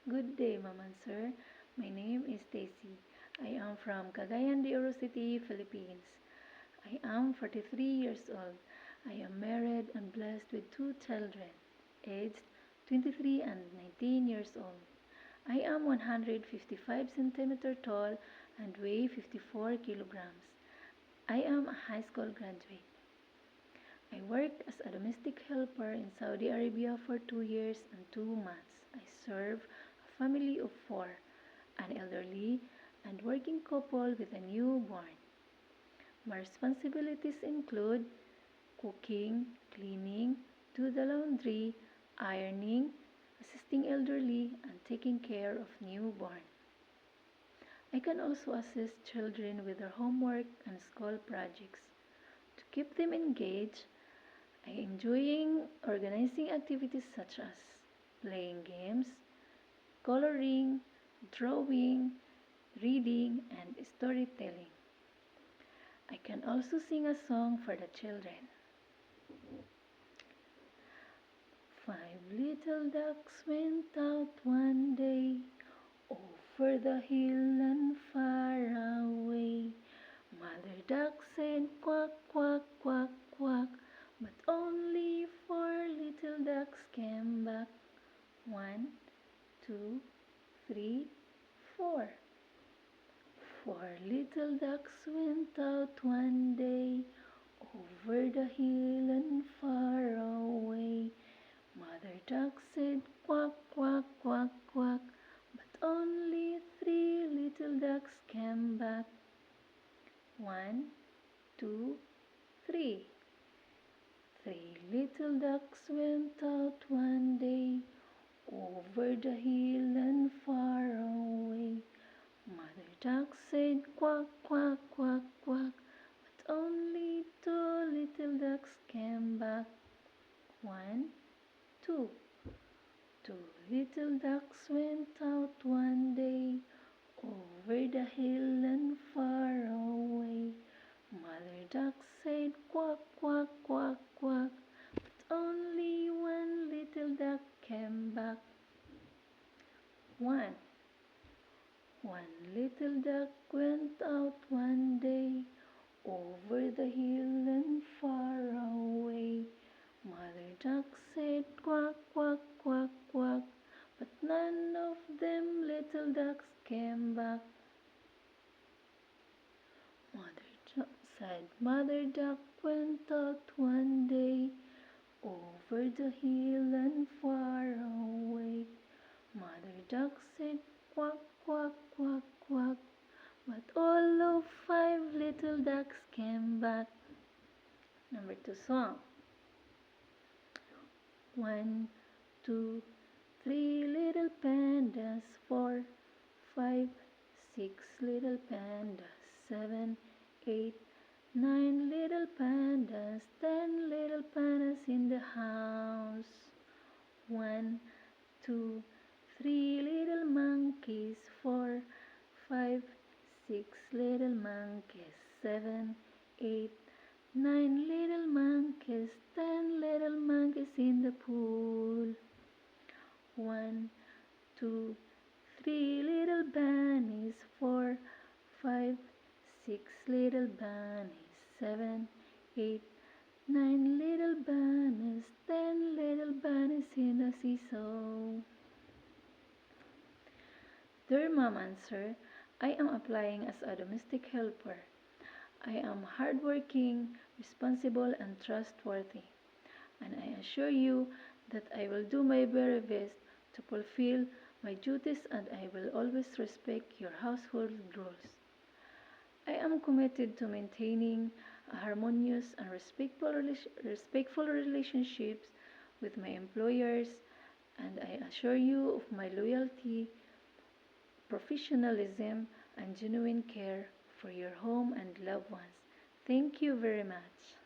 Good day, Ma'am and Sir. My name is Stacy. I am from Cagayan de Oro City, Philippines. I am 43 years old. I am married and blessed with two children, aged 23 and 19 years old. I am 155 centimeters tall and weigh 54 kilograms. I am a high school graduate. I worked as a domestic helper in Saudi Arabia for 2 years and 2 months. I serve a family of four, an elderly and working couple with a newborn. My responsibilities include cooking, cleaning, do the laundry, ironing, assisting elderly, and taking care of newborn. I can also assist children with their homework and school projects. To keep them engaged, I enjoy organizing activities such as playing games, coloring, drawing, reading, and storytelling. I can also sing a song for the children. 5 little ducks went out one day over the hill and far away. Mother duck said quack, quack, quack, quack, but only 4 little ducks came back. 1, 2, 3, 4. 4 little ducks went out one day over the hill and far away. Mother duck said quack, quack, quack, quack, but only 3 little ducks came back. 1, 2, 3. 3 little ducks went out one day over the hill and far away. Mother duck said quack, quack, quack, quack, but only 2 little ducks came back. 1, 2. 2 little ducks went out one day over the hill and far away. Mother duck said quack, quack, quack, quack, but only 1 little duck came back. 1. 1 little duck went out one day over the hill and far away. Mother duck said quack, quack, quack, quack, but none of them little ducks came back. Mother duck went out one day over the hill and far away. Mother duck said quack, quack, quack, quack, but all of 5 little ducks came back. Number 2 song. 1, 2, 3 little pandas, 4, 5, 6 little pandas, 7, 8, 9 little pandas, 10 little pandas in the house. 1, 2, 3 little monkeys, 4, 5, 6 little monkeys, 7, 8, 9 little monkeys, 10 little monkeys in the pool. 1, 2, 3 little bunnies, 4, 5, 6 little bunnies, 7, 8, 9 little bunnies, 10 little bunnies in the seesaw. Dear Mom and Sir, I am applying as a domestic helper. I am hardworking, responsible, and trustworthy, and I assure you that I will do my very best to fulfill my duties, and I will always respect your household rules. I am committed to maintaining a harmonious and respectful relationships with my employers, and I assure you of my loyalty, professionalism, and genuine care for your home and loved ones. Thank you very much.